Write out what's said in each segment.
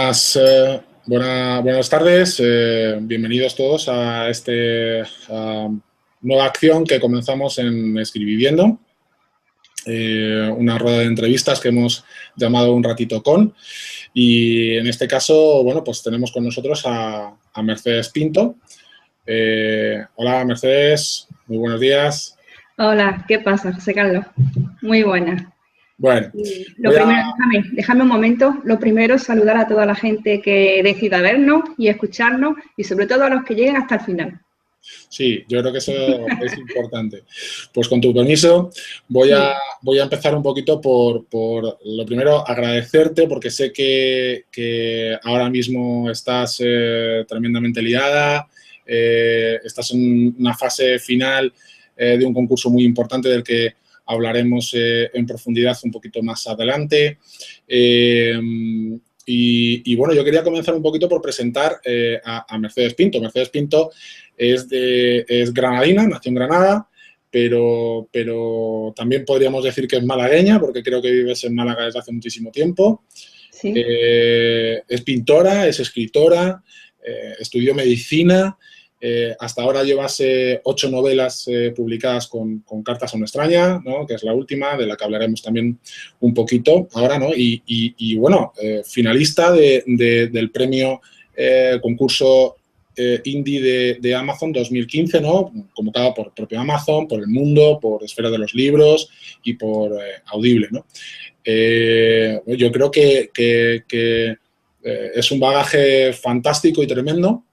Buenas tardes, bienvenidos todos a esta nueva acción que comenzamos en Escribiviendo, una rueda de entrevistas que hemos llamado Un ratito con, y en este caso, bueno, pues tenemos con nosotros a Mercedes Pinto. Hola Mercedes, muy buenos días. Hola, ¿qué pasa, José Carlos? Muy buena. Bueno, déjame un momento. Lo primero, saludar a toda la gente que decida vernos y escucharnos y sobre todo a los que lleguen hasta el final. Sí, yo creo que eso es importante. Pues con tu permiso voy a empezar un poquito por lo primero, agradecerte porque sé que ahora mismo estás tremendamente liada, estás en una fase final de un concurso muy importante del que hablaremos en profundidad un poquito más adelante. Y bueno, yo quería comenzar un poquito por presentar a Mercedes Pinto. Mercedes Pinto es granadina, nació en Granada, pero también podríamos decir que es malagueña, porque creo que vives en Málaga desde hace muchísimo tiempo. Sí. Es pintora, es escritora, estudió medicina. Hasta ahora llevas 8 novelas publicadas con Cartas a una extraña, ¿no? Que es la última, de la que hablaremos también un poquito ahora, ¿no? Y bueno, finalista del premio concurso indie de Amazon 2015, ¿no? Convocada por propio Amazon, por El Mundo, por Esfera de los Libros y por Audible, ¿no? Yo creo que es un bagaje fantástico y tremendo.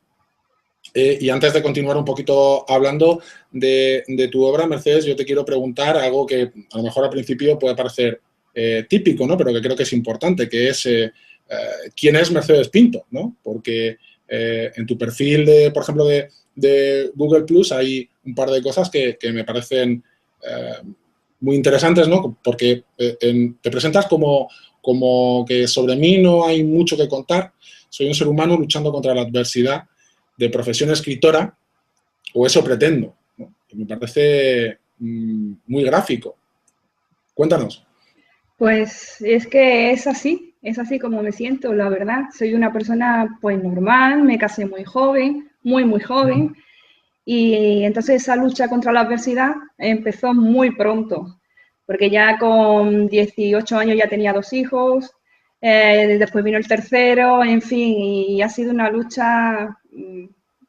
Y antes de continuar un poquito hablando de tu obra, Mercedes, yo te quiero preguntar algo que a lo mejor al principio puede parecer típico, ¿no? Pero que creo que es importante, que es ¿quién es Mercedes Pinto? ¿No? Porque en tu perfil, por ejemplo, de Google Plus hay un par de cosas que me parecen muy interesantes, ¿no? Porque te presentas como que sobre mí no hay mucho que contar, soy un ser humano luchando contra la adversidad de profesión escritora, o eso pretendo, ¿no? Que me parece muy gráfico. Cuéntanos. Pues es que es así como me siento, la verdad. Soy una persona pues normal, me casé muy joven, muy joven, y entonces esa lucha contra la adversidad empezó muy pronto, porque ya con 18 años ya tenía 2 hijos, después vino el tercero, en fin, y ha sido una lucha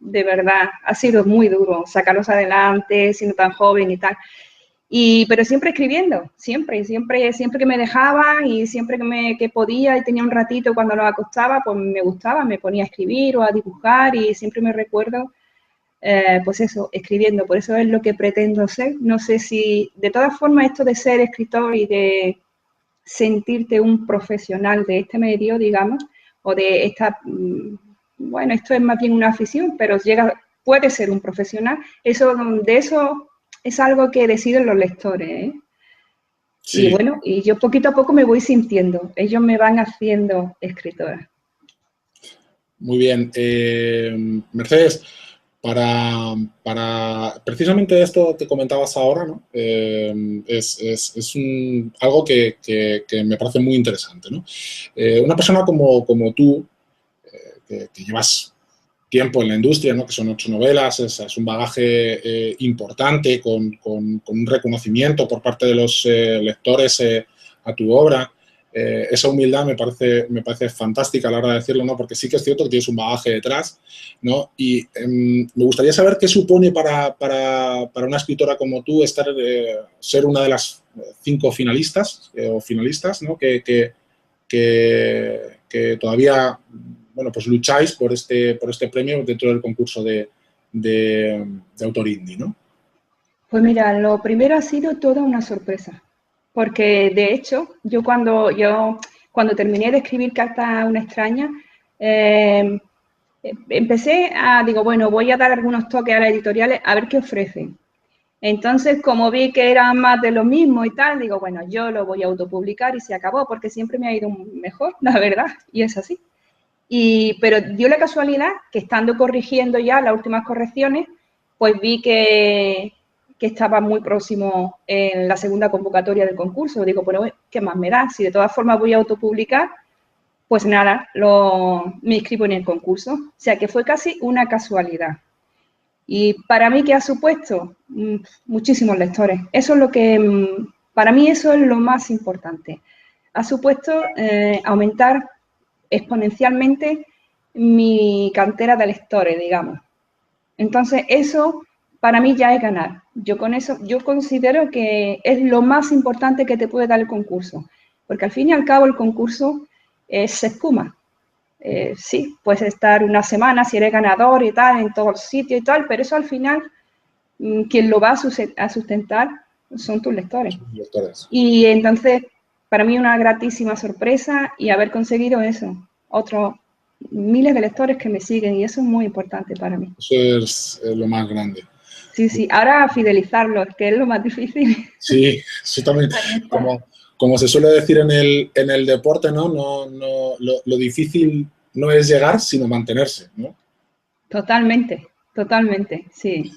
de verdad, ha sido muy duro sacarlos adelante, siendo tan joven y tal. Pero siempre escribiendo, siempre que me dejaba y siempre que podía y tenía un ratito cuando lo acostaba, pues me gustaba, me ponía a escribir o a dibujar y siempre me recuerdo, pues eso, escribiendo. Por eso es lo que pretendo ser. No sé si, de todas formas, esto de ser escritor y de sentirte un profesional de este medio, digamos, o de esta, bueno, esto es más bien una afición, pero puede ser un profesional. De eso es algo que deciden los lectores, ¿eh? Sí. Y bueno, y yo poquito a poco me voy sintiendo. Ellos me van haciendo escritora. Muy bien. Mercedes, precisamente esto que comentabas ahora, ¿no? Es algo que me parece muy interesante, ¿no? Una persona como tú, que llevas tiempo en la industria, ¿no? Que son 8 novelas, es un bagaje importante con un reconocimiento por parte de los lectores a tu obra. Esa humildad me parece fantástica a la hora de decirlo, ¿no? Porque sí que es cierto que tienes un bagaje detrás, ¿no? Y me gustaría saber qué supone para una escritora como tú ser una de las 5 finalistas o finalistas, ¿no? Que todavía, bueno, pues lucháis por este premio dentro del concurso de autor indie, ¿no? Pues mira, lo primero ha sido toda una sorpresa, porque de hecho, yo cuando terminé de escribir Cartas a una extraña, digo, bueno, voy a dar algunos toques a las editoriales a ver qué ofrecen. Entonces, como vi que eran más de lo mismo y tal, digo, bueno, yo lo voy a autopublicar y se acabó, porque siempre me ha ido mejor, la verdad, y es así. Pero dio la casualidad que estando corrigiendo ya las últimas correcciones, pues vi que estaba muy próximo en la segunda convocatoria del concurso. Digo, bueno, ¿qué más me da? Si de todas formas voy a autopublicar, Pues nada, me inscribo en el concurso. O sea, que fue casi una casualidad. Y para mí, ¿qué ha supuesto? Muchísimos lectores. Eso es lo que, para mí, eso es lo más importante. Ha supuesto aumentar exponencialmente mi cantera de lectores, digamos. Entonces, eso para mí ya es ganar. Yo con eso, yo considero que es lo más importante que te puede dar el concurso. Porque al fin y al cabo el concurso se espuma. Sí, puedes estar una semana si eres ganador y tal, en todo el sitio y tal, pero eso al final, quien lo va a sustentar son tus lectores. Y entonces, para mí una gratísima sorpresa y haber conseguido eso, otros miles de lectores que me siguen y eso es muy importante para mí. Eso es lo más grande. Sí, sí, ahora fidelizarlos, que es lo más difícil. Sí, eso también, como se suele decir en el deporte, ¿no? Lo difícil no es llegar, sino mantenerse, ¿no? Totalmente, totalmente, sí.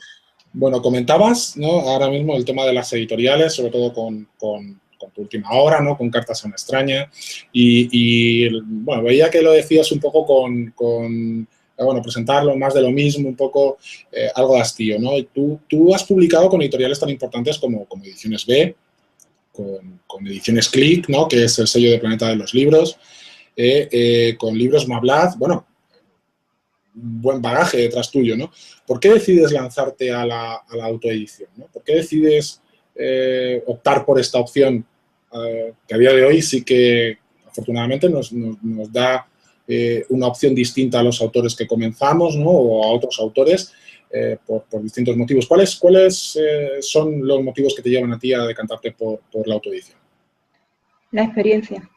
Bueno, comentabas, ¿no? Ahora mismo el tema de las editoriales, sobre todo con tu última obra, ¿no? Con Cartas a una extraña. Y bueno, veía que lo decías un poco bueno, presentarlo más de lo mismo, un poco algo de hastío, ¿no? Y tú has publicado con editoriales tan importantes como Ediciones B, con Ediciones Click, ¿no? Que es el sello de Planeta de los Libros, con Libros Mablad, bueno, buen bagaje detrás tuyo, ¿no? ¿Por qué decides lanzarte a la autoedición, ¿no? ¿Por qué decides optar por esta opción que a día de hoy sí que afortunadamente nos da una opción distinta a los autores que comenzamos, ¿no? O a otros autores por distintos motivos? ¿Cuáles son los motivos que te llevan a ti a decantarte por la autoedición? La experiencia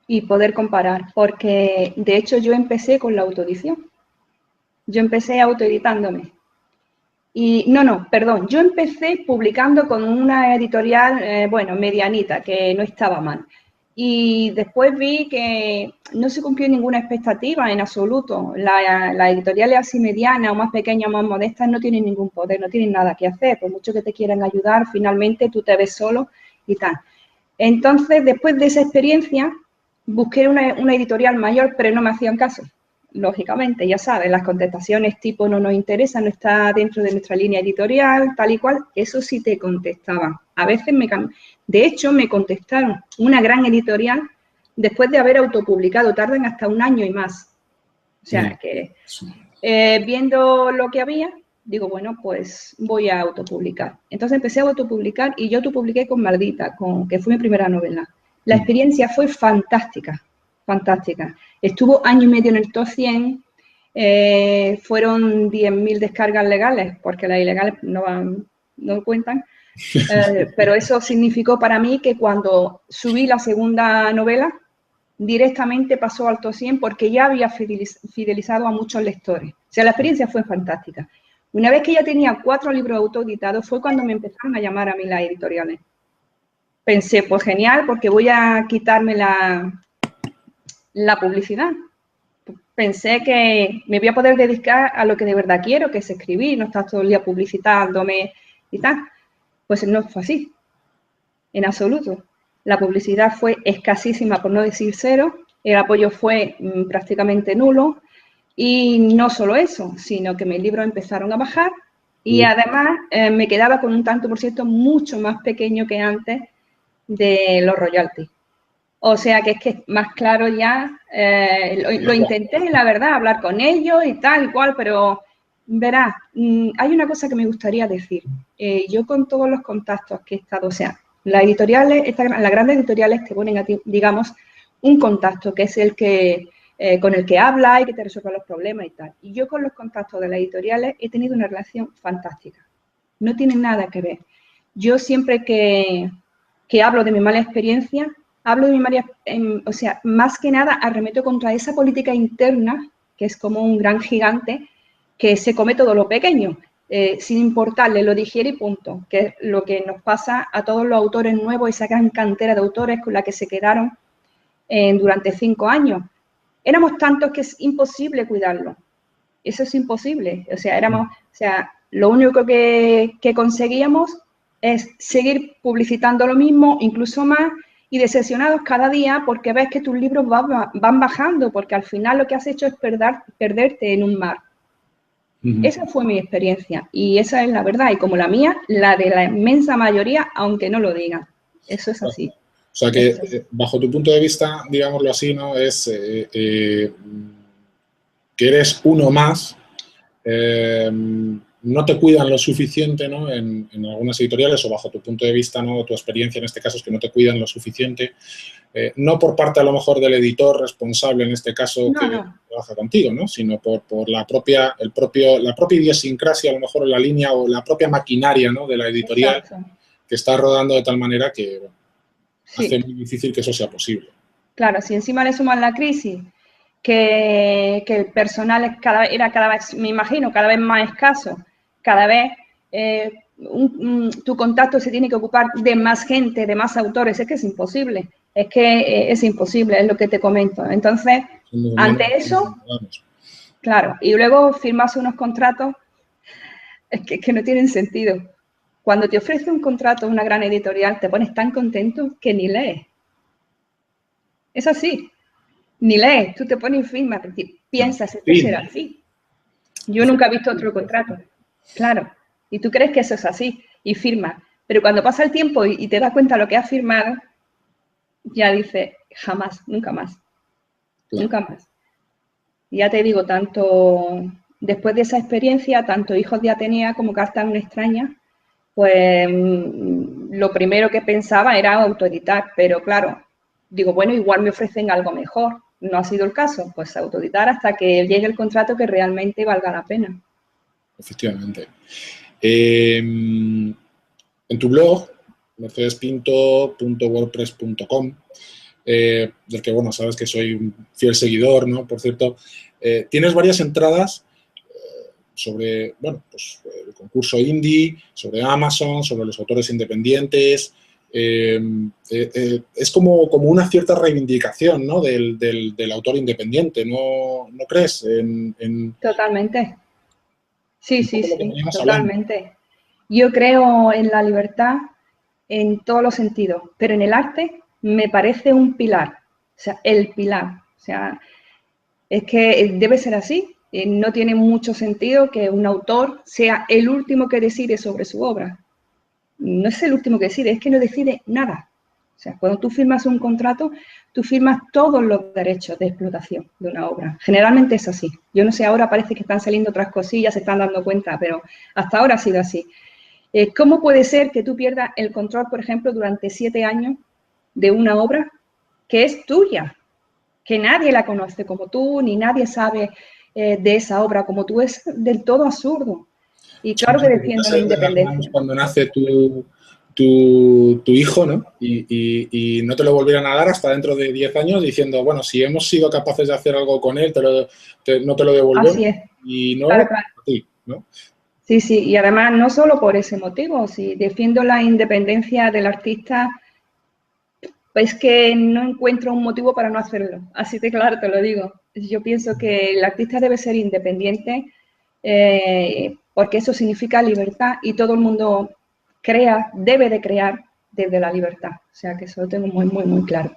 y poder comparar, porque de hecho yo empecé con la autoedición. Yo empecé autoeditándome. Y perdón, yo empecé publicando con una editorial, bueno, medianita, que no estaba mal. Y después vi que no se cumplió ninguna expectativa en absoluto. La editorial es así mediana o más pequeña o más modesta, no tienen ningún poder, no tienen nada que hacer. Por mucho que te quieran ayudar, finalmente tú te ves solo y tal. Entonces, después de esa experiencia, busqué una editorial mayor, pero no me hacían caso. Lógicamente, ya sabes, las contestaciones tipo no nos interesa, no está dentro de nuestra línea editorial, tal y cual, eso sí te contestaban. A veces de hecho, me contestaron una gran editorial después de haber autopublicado, tardan hasta un año y más. O sea, que viendo lo que había, digo, bueno, pues voy a autopublicar. Entonces empecé a autopublicar y yo autopubliqué con Maldita, que fue mi primera novela. La experiencia fue fantástica, fantástica. Estuvo año y medio en el top 100, fueron 10.000 descargas legales, porque las ilegales no cuentan, pero eso significó para mí que cuando subí la segunda novela, directamente pasó al top 100 porque ya había fidelizado a muchos lectores. O sea, la experiencia fue fantástica. Una vez que ya tenía 4 libros autoeditados, fue cuando me empezaron a llamar a mí las editoriales. Pensé, pues genial, porque voy a quitarme la publicidad. Pensé que me voy a poder dedicar a lo que de verdad quiero, que es escribir, no estar todo el día publicitándome y tal. Pues no fue así, en absoluto. La publicidad fue escasísima, por no decir cero, el apoyo fue prácticamente nulo y no solo eso, sino que mis libros empezaron a bajar y además me quedaba con un tanto por ciento mucho más pequeño que antes de los royalties. O sea que es que más claro ya, lo intenté, la verdad, hablar con ellos y tal y cual, pero verás, hay una cosa que me gustaría decir. Yo con todos los contactos que he estado, o sea, las editoriales, las grandes editoriales te ponen a ti, digamos, un contacto que es el que con el que habla y que te resuelve los problemas y tal. Y yo con los contactos de las editoriales he tenido una relación fantástica. No tienen nada que ver. Yo siempre que hablo de mi mala experiencia, hablo de mi mala, o sea, más que nada arremeto contra esa política interna, que es como un gran gigante, que se come todo lo pequeño, sin importarle, lo digiere y punto, que es lo que nos pasa a todos los autores nuevos, esa gran cantera de autores con la que se quedaron durante 5 años. Éramos tantos que es imposible cuidarlo. Eso es imposible. O sea, lo único que conseguíamos es seguir publicitando lo mismo, incluso más, y decepcionados cada día porque ves que tus libros van bajando, porque al final lo que has hecho es perderte en un mar. Esa fue mi experiencia y esa es la verdad. Y como la mía, la de la inmensa mayoría, aunque no lo digan. Eso es así. O sea que, bajo tu punto de vista, digámoslo así, ¿no? Es que eres uno más, no te cuidan lo suficiente, ¿no? En algunas editoriales, o bajo tu punto de vista, ¿no? Tu experiencia en este caso es que no te cuidan lo suficiente, no por parte a lo mejor del editor responsable en este caso que trabaja contigo, ¿no? Sino por la propia idiosincrasia, a lo mejor en la línea o la propia maquinaria, ¿no? De la editorial. Exacto. Que está rodando de tal manera que, bueno, hace muy difícil que eso sea posible. Claro, si encima le suman la crisis, que el personal era cada vez, me imagino, cada vez más escaso, cada vez tu contacto se tiene que ocupar de más gente, de más autores, es que es imposible, es imposible, es lo que te comento. Entonces, ante eso, claro, y luego firmas unos contratos que no tienen sentido. Cuando te ofrece un contrato una gran editorial, te pones tan contento que ni lees. Es así. Ni lees, tú te pones y firmas, piensas, esto será así. Yo nunca he visto otro contrato. Claro. Y tú crees que eso es así y firmas. Pero cuando pasa el tiempo y te das cuenta de lo que has firmado, ya dices, jamás, nunca más. Claro. Nunca más. Y ya te digo, tanto después de esa experiencia, tanto Hijos de Atenea como Cartas a una extraña, pues lo primero que pensaba era autoeditar, pero claro, digo, bueno, igual me ofrecen algo mejor. No ha sido el caso, pues autoeditar hasta que llegue el contrato que realmente valga la pena. Efectivamente. En tu blog, mercedespinto.wordpress.com, del que, bueno, sabes que soy un fiel seguidor, ¿no? Por cierto, tienes varias entradas sobre, bueno, pues el concurso indie, sobre Amazon, sobre los autores independientes. Es como una cierta reivindicación, ¿no? del autor independiente, ¿no crees? Totalmente. Sí, totalmente. Yo creo en la libertad en todos los sentidos, pero en el arte me parece un pilar, o sea, el pilar. O sea, es que debe ser así. No tiene mucho sentido que un autor sea el último que decide sobre su obra. No es el último que decide, es que no decide nada. O sea, cuando tú firmas un contrato, tú firmas todos los derechos de explotación de una obra. Generalmente es así. Yo no sé, ahora parece que están saliendo otras cosillas, se están dando cuenta, pero hasta ahora ha sido así. ¿Cómo puede ser que tú pierdas el control, por ejemplo, durante 7 años de una obra que es tuya? Que nadie la conoce como tú, ni nadie sabe de esa obra como tú. Es del todo absurdo. Y claro que defiendo la independencia. Cuando nace tu hijo, ¿no? Y no te lo volvieran a dar hasta dentro de 10 años diciendo, bueno, si hemos sido capaces de hacer algo con él, no te lo devolvemos. Así es. Y no claro. a ti, ¿no? Sí, sí, y además no solo por ese motivo, si defiendo la independencia del artista, pues que no encuentro un motivo para no hacerlo. Así de claro te lo digo. Yo pienso que el artista debe ser independiente porque eso significa libertad y todo el mundo debe de crear desde la libertad. O sea que eso lo tengo muy, muy, muy claro.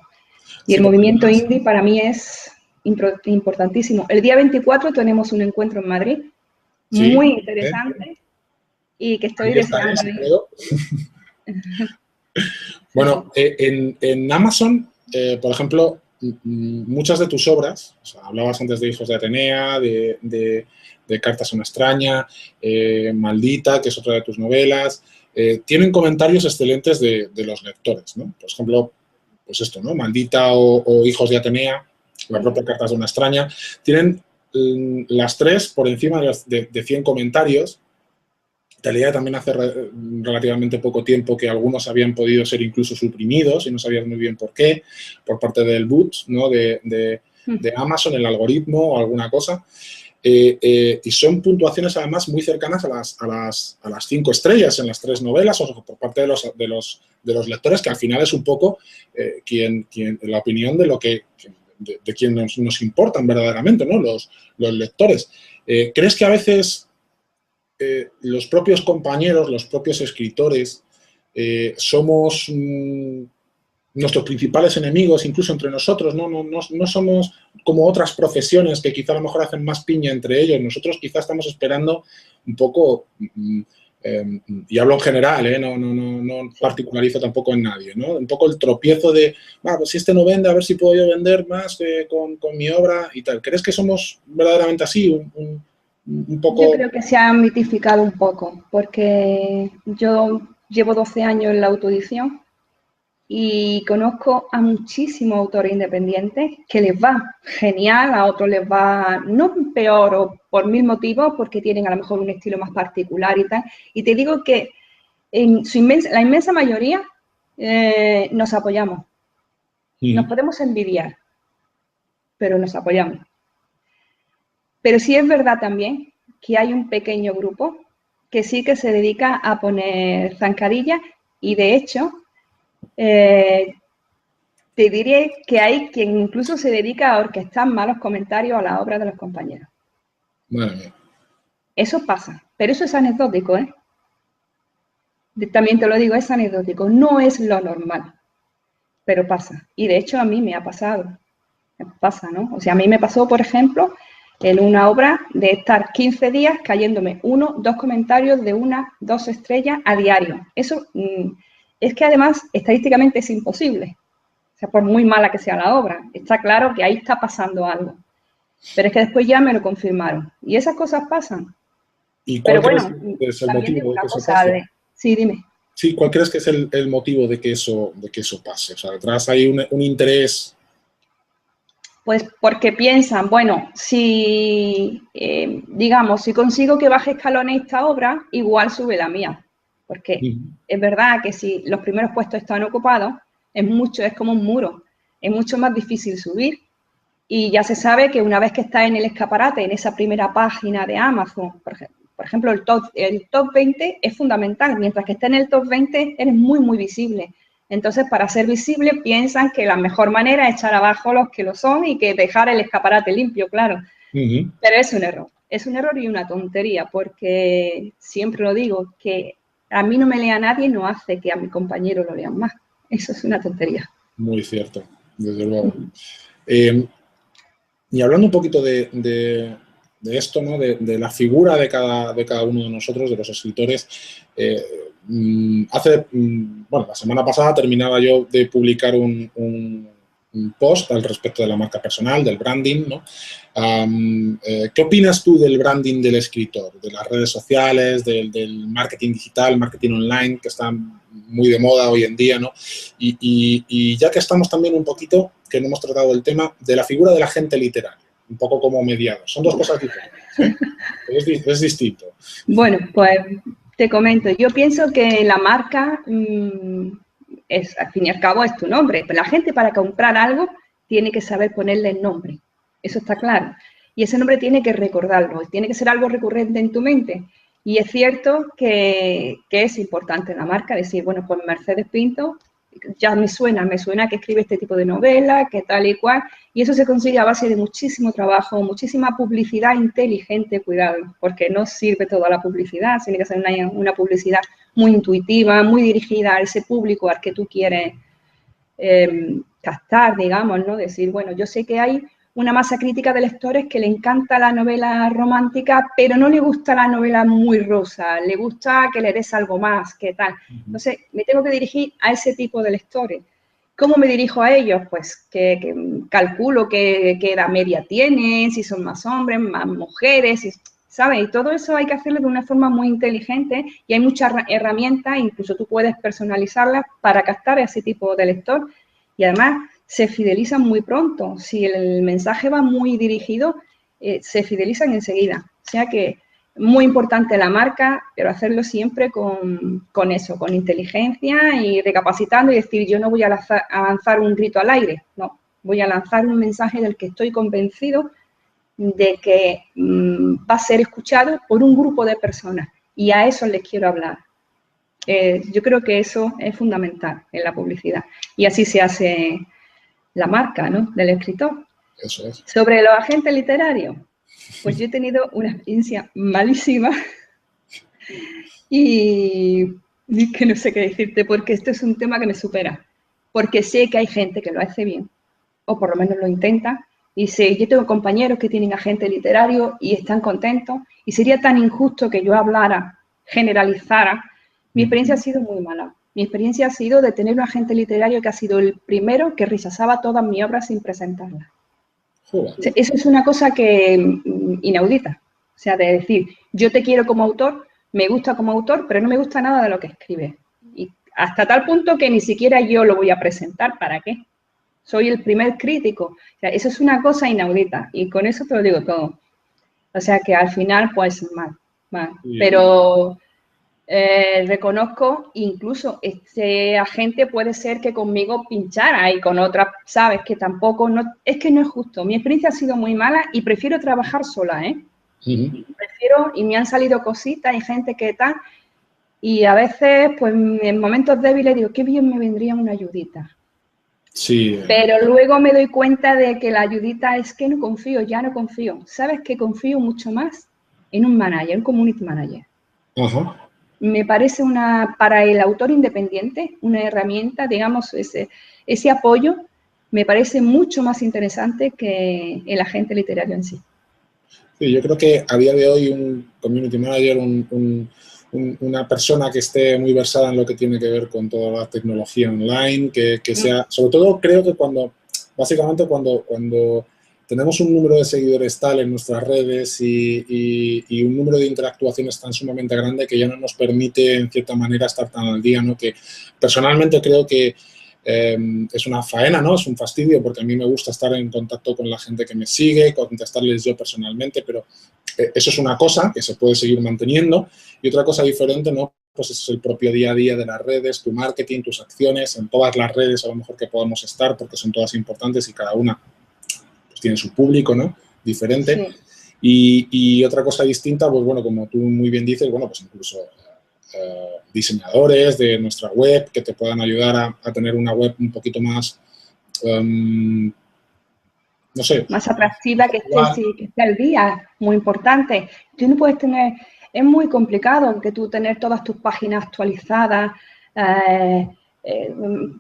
Y el movimiento indie para mí es importantísimo. El día 24 tenemos un encuentro en Madrid muy interesante y que estoy deseando ir. Bueno, en Amazon, por ejemplo, muchas de tus obras, o sea, hablabas antes de Hijos de Atenea, de Cartas a una extraña, Maldita, que es otra de tus novelas, tienen comentarios excelentes de los lectores, ¿no? Por ejemplo, pues esto, ¿no? Maldita o Hijos de Atenea, la propia Cartas de una extraña, tienen las tres por encima de 100 comentarios. Te leía también hace relativamente poco tiempo que algunos habían podido ser incluso suprimidos y no sabías muy bien por qué, por parte del boot, ¿no? de Amazon, el algoritmo o alguna cosa. Y son puntuaciones además muy cercanas a las 5 estrellas en las 3 novelas o por parte de los lectores, que al final es un poco la opinión de quien nos importan verdaderamente, ¿no? Los lectores. ¿Crees que a veces los propios compañeros, los propios escritores, somos nuestros principales enemigos, incluso entre nosotros, no somos como otras profesiones que quizá a lo mejor hacen más piña entre ellos. Nosotros quizá estamos esperando un poco, y hablo en general, no particularizo tampoco en nadie, ¿no? Un poco el tropiezo de, pues si este no vende, a ver si puedo yo vender más con mi obra y tal. ¿Crees que somos verdaderamente así? Un poco... Yo creo que se ha mitificado un poco, porque yo llevo 12 años en la autoedición y conozco a muchísimos autores independientes que les va genial, a otros les va no peor o por mil motivos, porque tienen a lo mejor un estilo más particular y tal. Y te digo que en la inmensa mayoría nos apoyamos. Nos podemos envidiar, pero nos apoyamos. Pero sí es verdad también que hay un pequeño grupo que sí que se dedica a poner zancadillas y de hecho te diré que hay quien incluso se dedica a orquestar malos comentarios a la obra de los compañeros. Bueno. Eso pasa, pero eso es anecdótico, ¿eh? También te lo digo, es anecdótico, no es lo normal, pero pasa. Y de hecho a mí me ha pasado, pasa, ¿no? O sea, a mí me pasó, por ejemplo, en una obra de estar 15 días cayéndome 1, 2 comentarios de 1, 2 estrellas a diario. Eso es que además estadísticamente es imposible. O sea, por muy mala que sea la obra, está claro que ahí está pasando algo. Pero es que después ya me lo confirmaron. Y esas cosas pasan. ¿Y cuál Pero crees bueno, que es el también motivo digo de que una eso cosa pase? Sí, dime. Sí, ¿cuál crees que es el motivo de que eso pase? O sea, detrás hay un interés. Pues porque piensan, bueno, si, digamos, si consigo que baje escalones esta obra, igual sube la mía. Porque es verdad que si los primeros puestos están ocupados, es como un muro, es mucho más difícil subir. Y ya se sabe que una vez que está en el escaparate, en esa primera página de Amazon, por ejemplo, el top 20 es fundamental. Mientras que esté en el top 20, eres muy, muy visible. Entonces, para ser visible, piensan que la mejor manera es echar abajo los que lo son y que dejar el escaparate limpio, claro. Pero es un error. Es un error y una tontería, porque siempre lo digo, que a mí no me lea nadie no hace que a mi compañero lo lean más. Eso es una tontería. Muy cierto, desde luego. Y hablando un poquito de esto, ¿no? De la figura de cada uno de nosotros, de los escritores, bueno, la semana pasada terminaba yo de publicar un post al respecto de la marca personal, del branding, ¿no? ¿Qué opinas tú del branding del escritor, de las redes sociales, del marketing digital, marketing online, que están muy de moda hoy en día, ¿no? Y ya que estamos también un poquito, que no hemos tratado el tema, de la figura del agente literario, un poco como mediador. Son dos cosas diferentes, ¿eh? Es distinto. Bueno, pues te comento, yo pienso que la marca es, al fin y al cabo, es tu nombre, pero la gente para comprar algo tiene que saber ponerle el nombre, eso está claro. Y ese nombre tiene que recordarlo, tiene que ser algo recurrente en tu mente. Y es cierto que es importante la marca, decir, bueno, pues Mercedes Pinto ya me suena que escribe este tipo de novela, que tal y cual, y eso se consigue a base de muchísimo trabajo, muchísima publicidad inteligente, cuidado, porque no sirve toda la publicidad, tiene que ser una publicidad muy intuitiva, muy dirigida a ese público al que tú quieres captar, digamos, ¿no? Decir, bueno, yo sé que hay una masa crítica de lectores que le encanta la novela romántica, pero no le gusta la novela muy rosa, le gusta que le des algo más, que tal. Entonces, me tengo que dirigir a ese tipo de lectores. ¿Cómo me dirijo a ellos? Pues que calculo qué edad media tienen, si son más hombres, más mujeres, ¿sabes? Y todo eso hay que hacerlo de una forma muy inteligente y hay muchas herramientas, incluso tú puedes personalizarlas para captar a ese tipo de lector y además se fidelizan muy pronto. Si el mensaje va muy dirigido, se fidelizan enseguida. O sea que muy importante la marca, pero hacerlo siempre con eso, con inteligencia y recapacitando y decir, yo no voy a lanzar un grito al aire, no, voy a lanzar un mensaje del que estoy convencido de que va a ser escuchado por un grupo de personas y a eso les quiero hablar. Yo creo que eso es fundamental en la publicidad y así se hace la marca, ¿no?, del escritor. Eso es. Sobre los agentes literarios, pues yo he tenido una experiencia malísima y que no sé qué decirte porque esto es un tema que me supera. porque sé que hay gente que lo hace bien, o por lo menos lo intenta, y sé, yo tengo compañeros que tienen agente literario y están contentos, y sería tan injusto que yo hablara, generalizara. Mi experiencia ha sido muy mala. Mi experiencia ha sido de tener un agente literario que ha sido el primero que rechazaba todas mis obras sin presentarlas. O sea, eso es una cosa que inaudita. O sea, de decir, yo te quiero como autor, me gusta como autor, pero no me gusta nada de lo que escribes. Y hasta tal punto que ni siquiera yo lo voy a presentar. ¿Para qué? Soy el primer crítico. O sea, eso es una cosa inaudita. Y con eso te lo digo todo. O sea, que al final, pues, mal. Pero reconozco, incluso este agente puede ser que conmigo pinchara y con otras, sabes, que tampoco, es que no es justo. Mi experiencia ha sido muy mala y prefiero trabajar sola, ¿eh? Prefiero, y me han salido cositas y gente que tal, y a veces, pues, en momentos débiles digo, qué bien me vendría una ayudita. Sí. Pero luego me doy cuenta de que la ayudita es que no confío, ya no confío. ¿Sabes que confío mucho más en un manager, un community manager? Ajá. Me parece para el autor independiente, una herramienta, digamos, ese apoyo me parece mucho más interesante que el agente literario en sí. Sí, yo creo que a día de hoy un community manager, una persona que esté muy versada en lo que tiene que ver con toda la tecnología online, que sea, sobre todo creo que básicamente cuando tenemos un número de seguidores tal en nuestras redes y un número de interactuaciones tan sumamente grande que ya no nos permite, en cierta manera, estar tan al día, ¿no? Que personalmente creo que es una faena, ¿no? Es un fastidio porque a mí me gusta estar en contacto con la gente que me sigue, contestarles yo personalmente, pero eso es una cosa que se puede seguir manteniendo y otra cosa diferente, ¿no? Pues es el propio día a día de las redes, tu marketing, tus acciones, en todas las redes a lo mejor que podamos estar porque son todas importantes y cada una pues tiene su público, ¿no? Diferente. Sí. Y otra cosa distinta, pues bueno, como tú muy bien dices, bueno, pues incluso diseñadores de nuestra web que te puedan ayudar a tener una web un poquito más, no sé. Más atractiva, que esté al día, muy importante. Tú no puedes tener, es muy complicado que tú tener todas tus páginas actualizadas,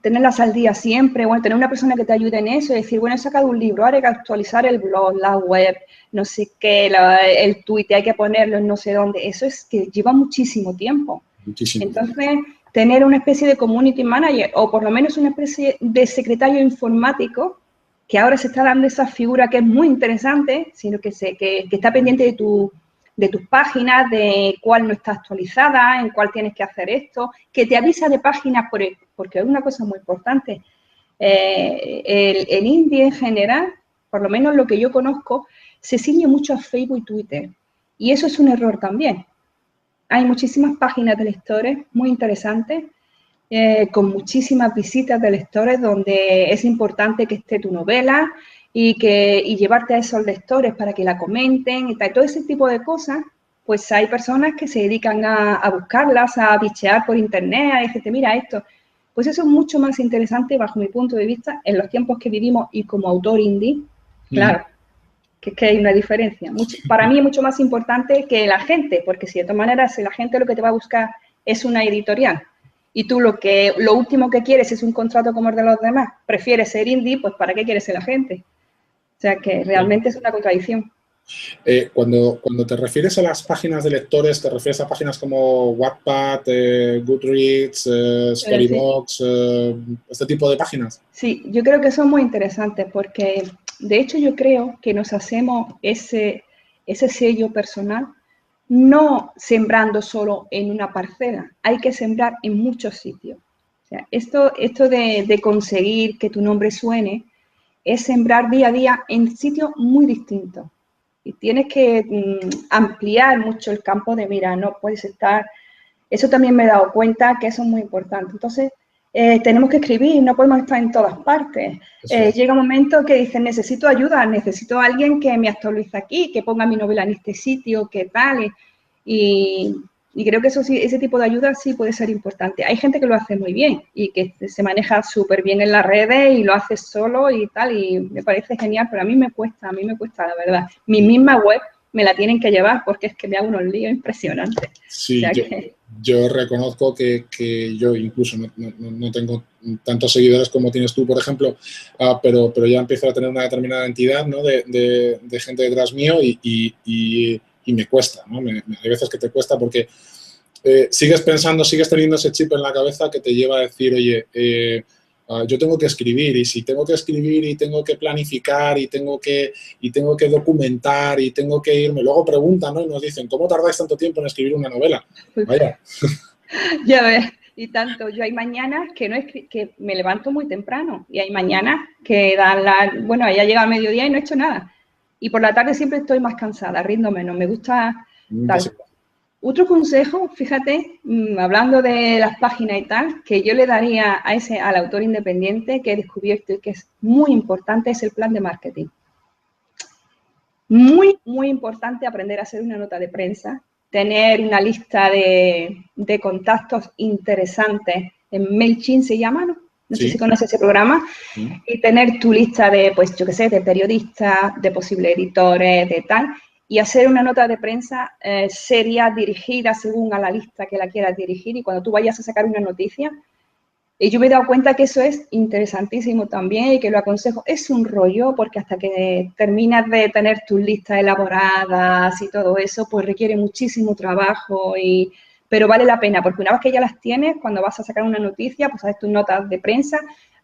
tenerlas al día siempre, bueno, tener una persona que te ayude en eso y decir, bueno, he sacado un libro, ahora hay que actualizar el blog, la web, no sé qué, el tweet, hay que ponerlo en no sé dónde. Eso es que lleva muchísimo tiempo. Muchísimo. Entonces, tener una especie de community manager o por lo menos una especie de secretario informático, que ahora se está dando esa figura que es muy interesante, sino que está pendiente de tus páginas, de cuál no está actualizada, en cuál tienes que hacer esto, que te avisa de páginas, porque es una cosa muy importante. El indie en general, por lo menos lo que yo conozco, se ciñe mucho a Facebook y Twitter. Y eso es un error también. Hay muchísimas páginas de lectores muy interesantes, con muchísimas visitas de lectores donde es importante que esté tu novela y llevarte a esos lectores para que la comenten y tal. Todo ese tipo de cosas, pues hay personas que se dedican a buscarlas, a bichear por internet, a decirte, mira esto. Pues eso es mucho más interesante bajo mi punto de vista en los tiempos que vivimos y como autor indie, claro. Que es que hay una diferencia. Para mí es mucho más importante que la gente, porque si de todas maneras la gente lo que te va a buscar es una editorial y tú lo último que quieres es un contrato como el de los demás, prefieres ser indie, pues ¿para qué quieres ser la gente? O sea que realmente es una contradicción. Cuando te refieres a las páginas de lectores, ¿te refieres a páginas como Wattpad, Goodreads, Storybox, este tipo de páginas? Sí, yo creo que son muy interesantes porque, de hecho, yo creo que nos hacemos ese sello personal no sembrando solo en una parcela, hay que sembrar en muchos sitios. O sea, esto de conseguir que tu nombre suene es sembrar día a día en sitios muy distintos. Y tienes que ampliar mucho el campo de mira, no puedes estar... Eso también me he dado cuenta que eso es muy importante. Entonces, tenemos que escribir, no podemos estar en todas partes. Llega un momento que dicen, necesito ayuda, necesito a alguien que me actualice aquí, que ponga mi novela en este sitio, que tal. Y creo que eso sí, ese tipo de ayuda sí puede ser importante. Hay gente que lo hace muy bien y que se maneja súper bien en las redes y lo hace solo y tal, y me parece genial, pero a mí me cuesta, la verdad. Mi misma web, me la tienen que llevar porque es que me hago unos líos impresionantes. Sí, O sea que... yo reconozco que yo incluso no tengo tantos seguidores como tienes tú, por ejemplo, pero ya empiezo a tener una determinada entidad, ¿no? de gente detrás mío y me cuesta, ¿no? Hay veces que te cuesta porque sigues pensando, sigues teniendo ese chip en la cabeza que te lleva a decir, oye, yo tengo que escribir, y si tengo que escribir y tengo que planificar y tengo que documentar y tengo que irme, luego preguntan, ¿no? Y nos dicen, ¿cómo tardáis tanto tiempo en escribir una novela? Vaya. Ya ves, y tanto, yo hay mañanas que que me levanto muy temprano y hay mañanas que bueno, ya llega al mediodía y no he hecho nada. Y por la tarde siempre estoy más cansada, rindo menos, me gusta tal. Otro consejo, fíjate, hablando de las páginas y tal, que yo le daría al autor independiente que he descubierto y que es muy importante, es el plan de marketing. Muy, muy importante aprender a hacer una nota de prensa, tener una lista de contactos interesantes, en MailChimp se llama, ¿no? No sé si conoces ese programa, y tener tu lista de, pues yo qué sé, de periodistas, de posibles editores, de tal, y hacer una nota de prensa seria, dirigida según a la lista que la quieras dirigir, y cuando tú vayas a sacar una noticia, y yo me he dado cuenta que eso es interesantísimo también y que lo aconsejo. Es un rollo porque hasta que terminas de tener tus listas elaboradas y todo eso, pues requiere muchísimo trabajo, pero vale la pena porque una vez que ya las tienes, cuando vas a sacar una noticia, pues haces tus notas de prensa.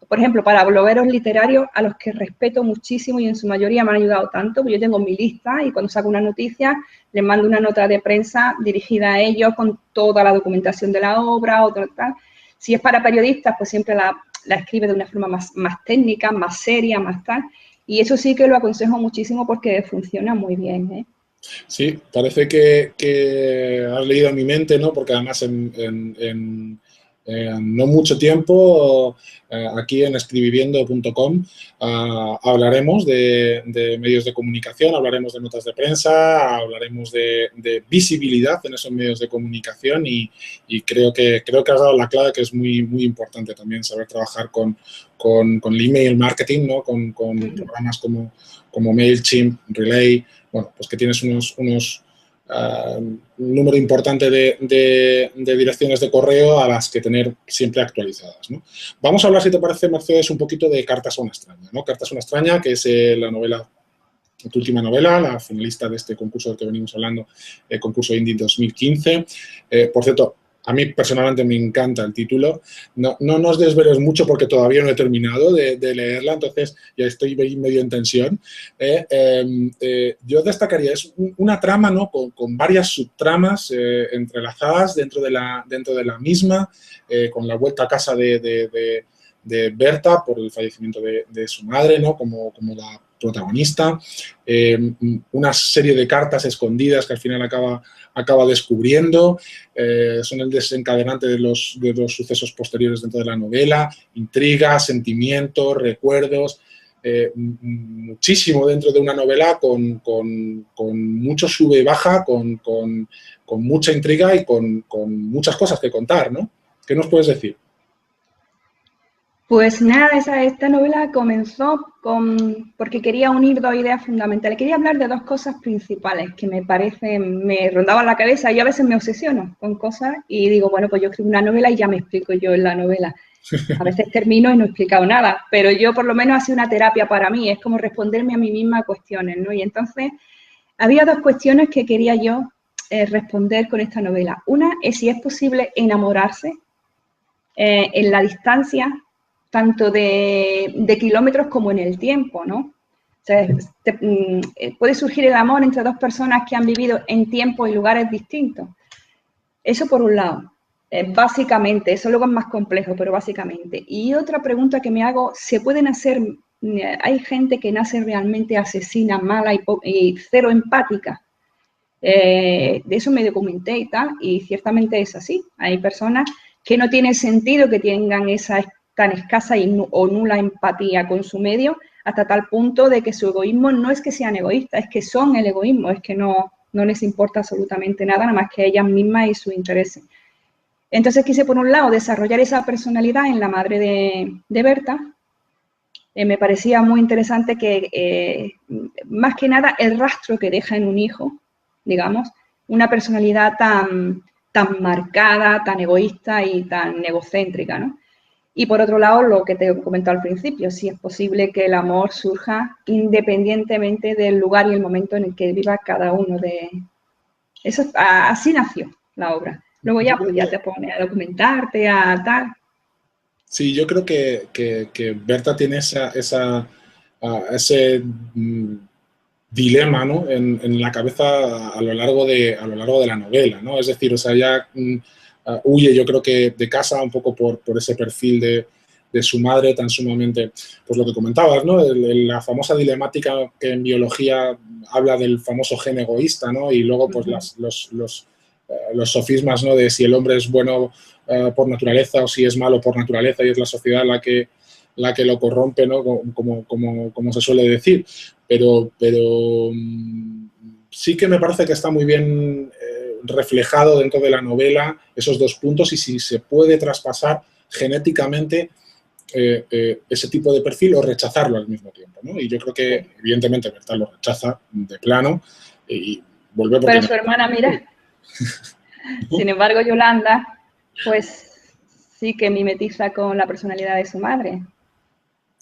Por ejemplo, para blogueros literarios a los que respeto muchísimo y en su mayoría me han ayudado tanto, pues yo tengo mi lista y cuando saco una noticia les mando una nota de prensa dirigida a ellos con toda la documentación de la obra o tal. Si es para periodistas, pues siempre la escribe de una forma más técnica, más seria, más tal. Y eso sí que lo aconsejo muchísimo porque funciona muy bien, ¿eh? Sí, parece que has leído mi mente, ¿no? Porque además en no mucho tiempo, aquí en escribiviendo.com, hablaremos de medios de comunicación, hablaremos de notas de prensa, hablaremos de visibilidad en esos medios de comunicación y creo que has dado la clave, que es muy, muy importante también saber trabajar con el email marketing, ¿no? Con programas como MailChimp, Relay, bueno, pues que tienes un número importante de direcciones de correo a las que tener siempre actualizadas, ¿no? Vamos a hablar, si te parece, Mercedes, un poquito de Cartas a una extraña, ¿no? Cartas a una extraña, que es la novela, tu última novela, la finalista de este concurso del que venimos hablando, el concurso Indie 2015. Por cierto, a mí personalmente me encanta el título. No nos desveles mucho porque todavía no he terminado de leerla, entonces ya estoy medio en tensión. Yo destacaría, es una trama, ¿no? con varias subtramas entrelazadas dentro de la misma, con la vuelta a casa de Berta por el fallecimiento de su madre, ¿no? como la protagonista, una serie de cartas escondidas que al final acaba descubriendo, son el desencadenante de los sucesos posteriores dentro de la novela, intrigas, sentimientos, recuerdos, muchísimo dentro de una novela con mucho sube y baja, con mucha intriga y con muchas cosas que contar, ¿no? ¿Qué nos puedes decir? Pues nada, esta novela comenzó porque quería unir dos ideas fundamentales. Quería hablar de dos cosas principales que me rondaban la cabeza. Yo a veces me obsesiono con cosas y digo, bueno, pues yo escribo una novela y ya me explico yo en la novela. A veces termino y no he explicado nada, pero yo por lo menos ha sido una terapia para mí, es como responderme a mí misma cuestiones, ¿no? Y entonces había dos cuestiones que quería yo responder con esta novela. Una es si es posible enamorarse en la distancia, tanto de kilómetros como en el tiempo, ¿no? O sea, puede surgir el amor entre dos personas que han vivido en tiempos y lugares distintos. Eso por un lado. Básicamente, eso luego es más complejo, pero básicamente. Y otra pregunta que me hago, ¿se pueden hacer, hay gente que nace realmente asesina, mala y cero empática? De eso me documenté y tal, y ciertamente es así. Hay personas que no tiene sentido que tengan esa tan escasa o nula empatía con su medio, hasta tal punto de que su egoísmo no es que sean egoístas, es que son el egoísmo, es que no les importa absolutamente nada más que ellas mismas y sus intereses. Entonces quise, por un lado, desarrollar esa personalidad en la madre de Berta, me parecía muy interesante que, más que nada, el rastro que deja en un hijo, digamos, una personalidad tan marcada, tan egoísta y tan egocéntrica, ¿no? Y por otro lado, lo que te he comentado al principio, si es posible que el amor surja independientemente del lugar y el momento en el que viva cada uno de... Eso, así nació la obra. Luego Yo ya, creo pues ya que, te pones a documentarte, a tal. sí, yo creo que Berta tiene ese dilema, ¿no? en la cabeza a lo largo de la novela, ¿no? Es decir, o sea, ella huye, yo creo que de casa un poco por ese perfil de su madre tan sumamente, pues lo que comentabas, ¿no? La famosa dilemática que en biología habla del famoso gen egoísta, ¿no? Y luego, pues, los sofismas, ¿no? De si el hombre es bueno por naturaleza o si es malo por naturaleza, y es la sociedad la que lo corrompe, ¿no? Como se suele decir. Pero sí que me parece que está muy bien reflejado dentro de la novela esos dos puntos, y si se puede traspasar genéticamente ese tipo de perfil o rechazarlo al mismo tiempo, ¿no? Y yo creo que, Sí. evidentemente, Berta lo rechaza de plano y vuelve porque Pero no. su hermana, mira, sin embargo, Yolanda, pues sí que mimetiza con la personalidad de su madre.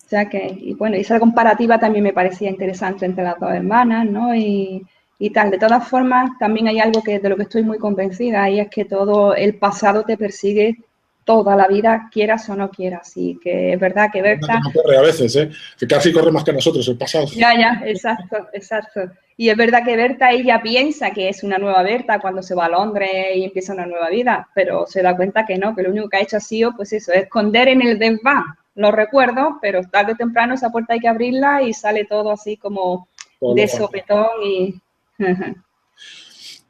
O sea que, y bueno, esa comparativa también me parecía interesante entre las dos hermanas, ¿no? Y tal. De todas formas, también hay algo que de lo que estoy muy convencida, y es que todo el pasado te persigue toda la vida, quieras o no quieras. Y que es verdad que Que Berta, no corre a veces, ¿eh? Que casi corre más que nosotros el pasado. ya, exacto, exacto. Y es verdad que Berta, ella piensa que es una nueva Berta cuando se va a Londres y empieza una nueva vida, pero se da cuenta que no, que lo único que ha hecho ha sido, pues eso, esconder en el desván los recuerdos, pero tarde o temprano esa puerta hay que abrirla y sale todo así como Todo lo de contrario. sopetón y...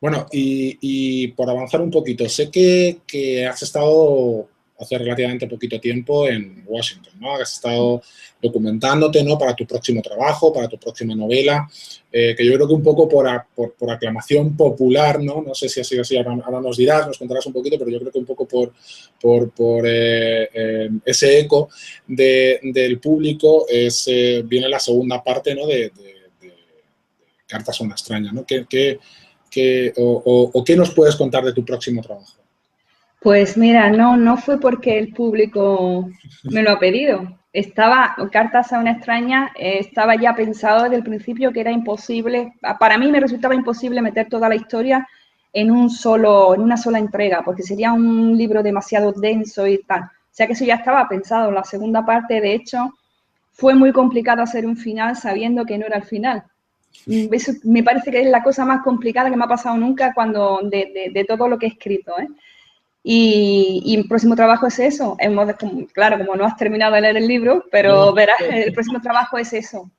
Bueno, y por avanzar un poquito, sé que has estado hace relativamente poquito tiempo en Washington, ¿no? Has estado documentándote, ¿no? Para tu próximo trabajo, para tu próxima novela, que yo creo que un poco por aclamación popular, ¿no? No sé si ha sido así, ahora nos dirás, nos contarás un poquito, pero yo creo que un poco por ese eco del público viene la segunda parte, ¿no? De Cartas a una extraña, ¿no? ¿O qué nos puedes contar de tu próximo trabajo? Pues mira, no fue porque el público me lo ha pedido. Estaba, Cartas a una extraña, estaba ya pensado desde el principio que era imposible, para mí me resultaba imposible meter toda la historia en una sola entrega, porque sería un libro demasiado denso y tal. O sea que eso ya estaba pensado. La segunda parte, de hecho, fue muy complicado hacer un final sabiendo que no era el final. Eso me parece que es la cosa más complicada que me ha pasado nunca de todo lo que he escrito, ¿eh? Y el próximo trabajo es eso. Claro, como no has terminado de leer el libro, pero verás, el próximo trabajo es eso.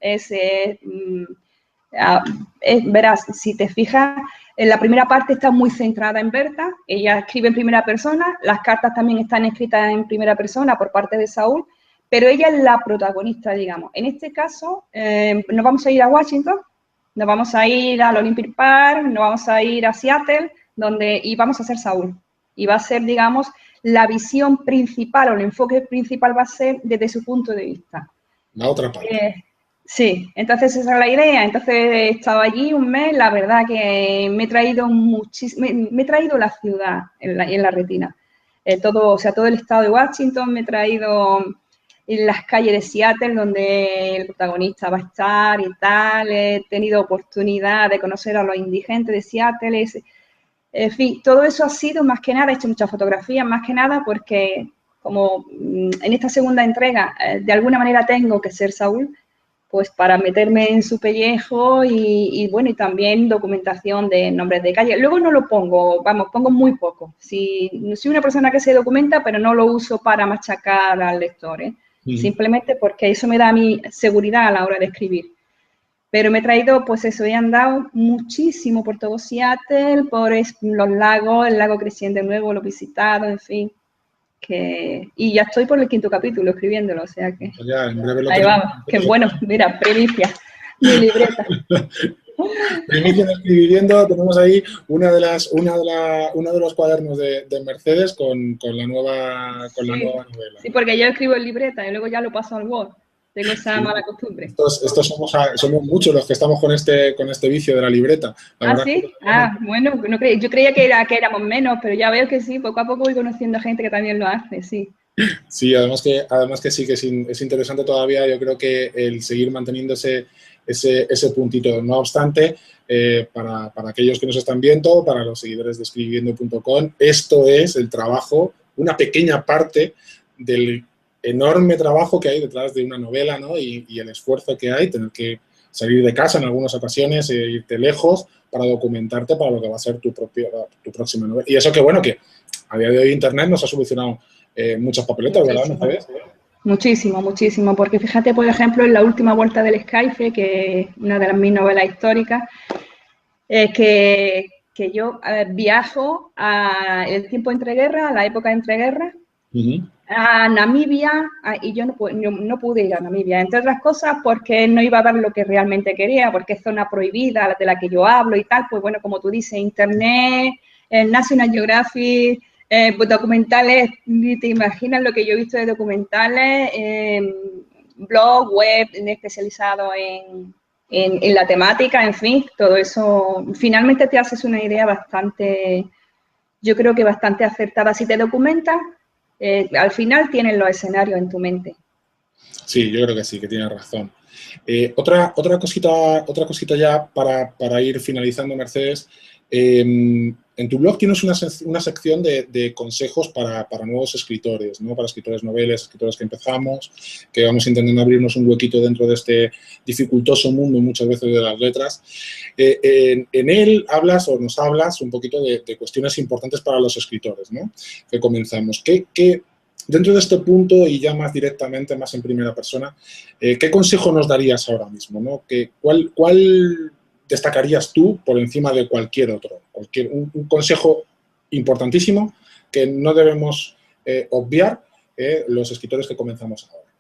Verás, si te fijas, en la primera parte está muy centrada en Berta. Ella escribe en primera persona. Las cartas también están escritas en primera persona por parte de Saúl, pero ella es la protagonista, digamos. En este caso, nos vamos a ir a Washington, nos vamos a ir al Olympic Park, nos vamos a ir a Seattle, y vamos a ser Saúl. Y va a ser, digamos, la visión principal o el enfoque principal va a ser desde su punto de vista. La otra parte. Sí, entonces esa es la idea. Entonces he estado allí un mes, la verdad que me he traído muchísimo, me he traído la ciudad en la retina. Todo, o sea, todo el estado de Washington, me he traído en las calles de Seattle, donde el protagonista va a estar y tal. He tenido oportunidad de conocer a los indigentes de Seattle. En fin, todo eso ha sido más que nada, he hecho muchas fotografías, más que nada porque como en esta segunda entrega de alguna manera tengo que ser Saúl, pues para meterme en su pellejo bueno, y también documentación de nombres de calle. Luego no lo pongo, vamos, pongo muy poco. Soy una persona que se documenta, pero no lo uso para machacar al lector, ¿eh? Simplemente porque eso me da a mí seguridad a la hora de escribir. Pero me he traído, pues eso, he andado muchísimo por todo Seattle, por los lagos, el lago Creciente Nuevo, lo he visitado, en fin. Y ya estoy por el 5º capítulo escribiéndolo, o sea que Pues ya, en breve lo ahí tenemos. vamos. Que bueno, mira, primicia, mi libreta. Primicia de escribiendo, tenemos ahí uno de los cuadernos de Mercedes con la nueva Sí, novela. sí, porque yo escribo en libreta y luego ya lo paso al Word. tengo esa mala costumbre. Estos somos muchos los que estamos con este vicio de la libreta. ¿Sí? Bueno, no yo creía que éramos menos, pero ya veo que sí, poco a poco voy conociendo gente que también lo hace, sí. Sí, además que sí, que es interesante todavía, yo creo que el seguir manteniendo ese puntito. No obstante, para aquellos que nos están viendo, para los seguidores de escribiendo.com, esto es el trabajo, una pequeña parte del enorme trabajo que hay detrás de una novela, ¿no? Y el esfuerzo que hay, tener que salir de casa en algunas ocasiones, irte lejos para documentarte para lo que va a ser tu próxima novela. Y eso que, bueno, que a día de hoy Internet nos ha solucionado muchas papeletas, ¿verdad, Mercedes? Muchísimo, muchísimo, porque fíjate, por ejemplo, en La última vuelta del Skype, que es una de mis novelas históricas, que yo viajo el tiempo entre guerras, a la época entre guerras, a Namibia, y yo no pude ir a Namibia, entre otras cosas porque no iba a dar lo que realmente quería, porque es zona prohibida de la que yo hablo y tal, pues bueno, como tú dices, Internet, National Geographic, documentales, ni te imaginas lo que yo he visto de documentales, blog, web especializado en la temática, en fin, todo eso, finalmente te haces una idea bastante, yo creo que bastante acertada. Si te documentas, al final tienes los escenarios en tu mente. Sí, yo creo que sí, que tienes razón. Otra cosita ya para ir finalizando, Mercedes. En tu blog tienes una sección de consejos para nuevos escritores, ¿no? Para escritores noveles, escritores que empezamos, que vamos intentando abrirnos un huequito dentro de este dificultoso mundo muchas veces de las letras. En él nos hablas un poquito de cuestiones importantes para los escritores, ¿no? Que comenzamos. Dentro de este punto y ya más directamente, más en primera persona, ¿qué consejo nos darías ahora mismo, ¿no? ¿Cuál destacarías tú por encima de cualquier otro? Un consejo importantísimo que no debemos obviar los escritores que comenzamos ahora.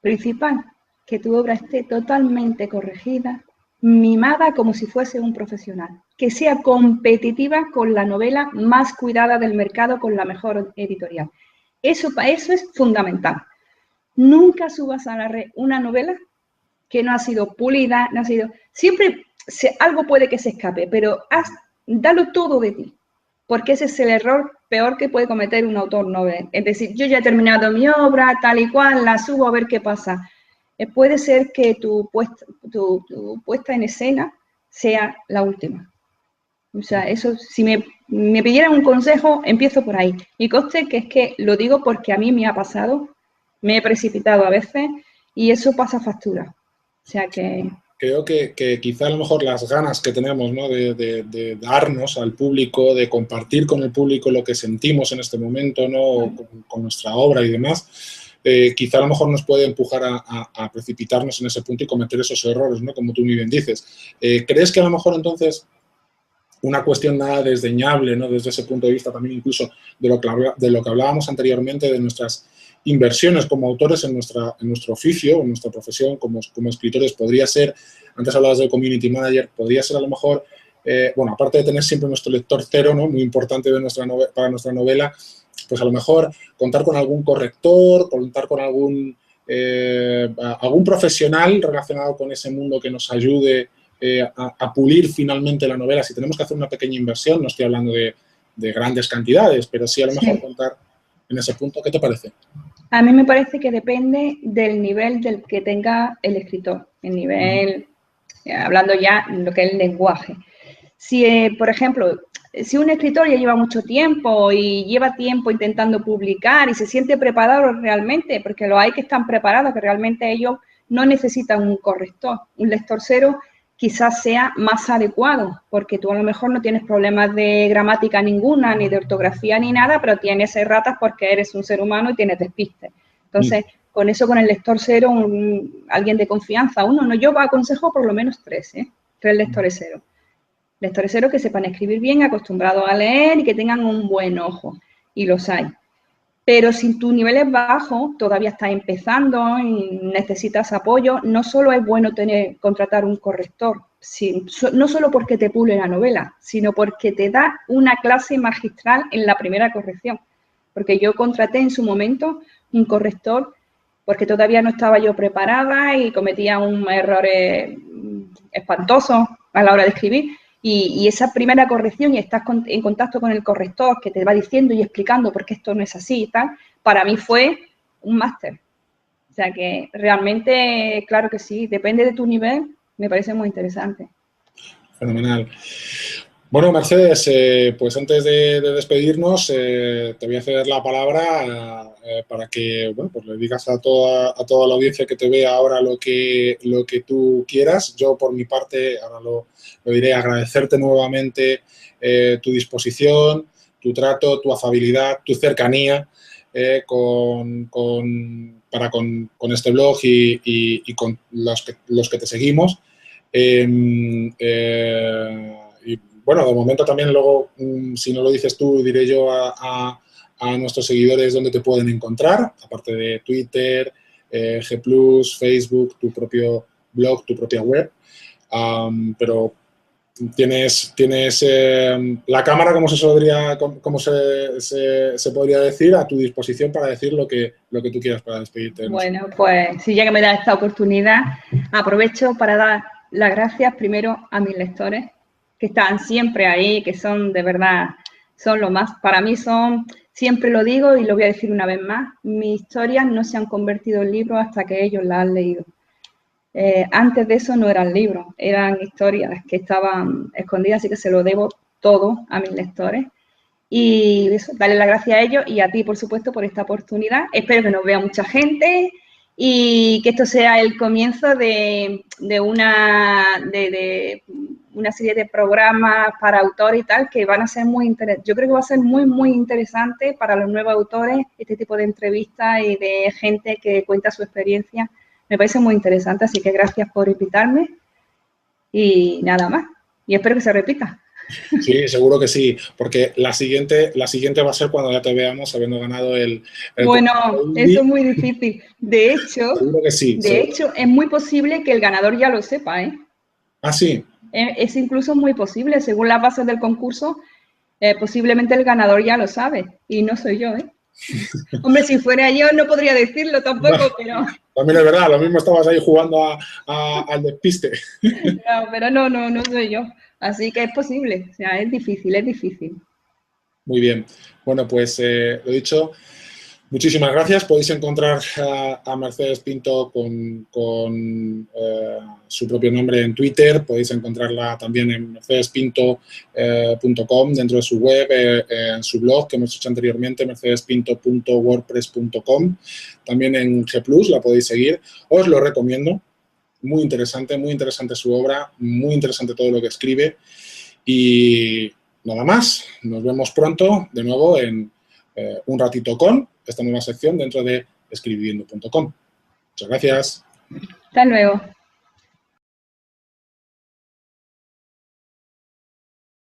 Principal, que tu obra esté totalmente corregida, mimada como si fuese un profesional, que sea competitiva con la novela más cuidada del mercado, con la mejor editorial. Eso es fundamental. Nunca subas a la red una novela que no ha sido pulida, no ha sido... Siempre algo puede que se escape, pero dalo todo de ti, porque ese es el error peor que puede cometer un autor novel. Es decir, yo ya he terminado mi obra, tal y cual, la subo a ver qué pasa. Puede ser que tu puesta en escena sea la última. O sea, eso, si me pidieran un consejo, empiezo por ahí. Y conste que es que lo digo porque a mí me ha pasado, me he precipitado a veces y eso pasa factura. O sea que... Creo que quizá a lo mejor las ganas que tenemos, ¿no? de darnos al público, de compartir con el público lo que sentimos en este momento, ¿no? Con nuestra obra y demás, quizá a lo mejor nos puede empujar a precipitarnos en ese punto y cometer esos errores, ¿no? Como tú muy bien dices. ¿Crees que a lo mejor entonces una cuestión nada desdeñable, ¿no? Desde ese punto de vista también incluso de lo que hablábamos anteriormente, de nuestras inversiones como autores en nuestro oficio, en nuestra profesión como escritores, podría ser, antes hablabas del community manager, podría ser a lo mejor, bueno, aparte de tener siempre nuestro lector cero, ¿no? Muy importante para nuestra novela, pues a lo mejor contar con algún corrector, contar con algún profesional relacionado con ese mundo que nos ayude a pulir finalmente la novela. Si tenemos que hacer una pequeña inversión, no estoy hablando de grandes cantidades, pero sí a lo mejor contar en ese punto. ¿Qué te parece? A mí me parece que depende del nivel del que tenga el escritor, el nivel, hablando ya lo que es el lenguaje. Si, por ejemplo, si un escritor ya lleva mucho tiempo y lleva tiempo intentando publicar y se siente preparado realmente, porque los hay que están preparados, que realmente ellos no necesitan un corrector, un lector cero quizás sea más adecuado, porque tú a lo mejor no tienes problemas de gramática ninguna, ni de ortografía ni nada, pero tienes erratas porque eres un ser humano y tienes despistes. Entonces, con eso, con el lector cero, alguien de confianza, yo aconsejo por lo menos 3 lectores cero. Lectores cero que sepan escribir bien, acostumbrados a leer y que tengan un buen ojo, y los hay. Pero si tu nivel es bajo, todavía estás empezando y necesitas apoyo, no solo es bueno contratar un corrector, no solo porque te pule la novela, sino porque te da una clase magistral en la primera corrección. Porque yo contraté en su momento un corrector porque todavía no estaba yo preparada y cometía un errores espantosos a la hora de escribir. Y esa primera corrección y estás en contacto con el corrector que te va diciendo y explicando por qué esto no es así y tal, para mí fue un máster. O sea que realmente, claro que sí, depende de tu nivel, me parece muy interesante. Fenomenal. Bueno, Mercedes, pues antes de despedirnos, te voy a ceder la palabra para que, bueno, pues le digas a toda la audiencia que te vea ahora lo que tú quieras. Yo, por mi parte, ahora lo diré, agradecerte nuevamente tu disposición, tu trato, tu afabilidad, tu cercanía para con este blog y con los que te seguimos. Y bueno, de momento también luego, si no lo dices tú, diré yo a nuestros seguidores dónde te pueden encontrar, aparte de Twitter, G+, Facebook, tu propio blog, tu propia web. Pero tienes la cámara, como se podría decir, a tu disposición para decir lo que tú quieras para despedirte. Bueno, pues si ya que me da esta oportunidad, aprovecho para dar las gracias primero a mis lectores, que están siempre ahí, que son de verdad, son lo más, para mí son, siempre lo digo y lo voy a decir una vez más, mis historias no se han convertido en libros hasta que ellos las han leído. Antes de eso no eran libros, eran historias que estaban escondidas, así que se lo debo todo a mis lectores. Y eso, darle las gracias a ellos y a ti, por supuesto, por esta oportunidad. Espero que nos vea mucha gente y que esto sea el comienzo de una serie de programas para autores y tal que van a ser muy interesantes. Yo creo que va a ser muy, muy interesante para los nuevos autores este tipo de entrevistas y de gente que cuenta su experiencia. Me parece muy interesante, así que gracias por invitarme y nada más. Y espero que se repita. Sí, seguro que sí, porque la siguiente va a ser cuando ya te veamos habiendo ganado el bueno, eso es muy difícil. De hecho, seguro que sí, es muy posible que el ganador ya lo sepa, ¿eh? Ah, sí. Es incluso muy posible, según las bases del concurso, posiblemente el ganador ya lo sabe y no soy yo, ¿eh? Hombre, si fuera yo no podría decirlo tampoco, no, pero... También es verdad, lo mismo estabas ahí jugando al despiste. No, pero no soy yo. Así que es posible, o sea, es difícil, es difícil. Muy bien. Bueno, pues lo dicho, muchísimas gracias. Podéis encontrar a Mercedes Pinto con su propio nombre en Twitter. Podéis encontrarla también en mercedespinto.com, dentro de su web, en su blog que hemos hecho anteriormente, mercedespinto.wordpress.com. También en G+, la podéis seguir. Os lo recomiendo. Muy interesante su obra, muy interesante todo lo que escribe. Y nada más, nos vemos pronto de nuevo en Un Ratito con esta nueva sección dentro de escribiendo.com. Muchas gracias. Hasta luego.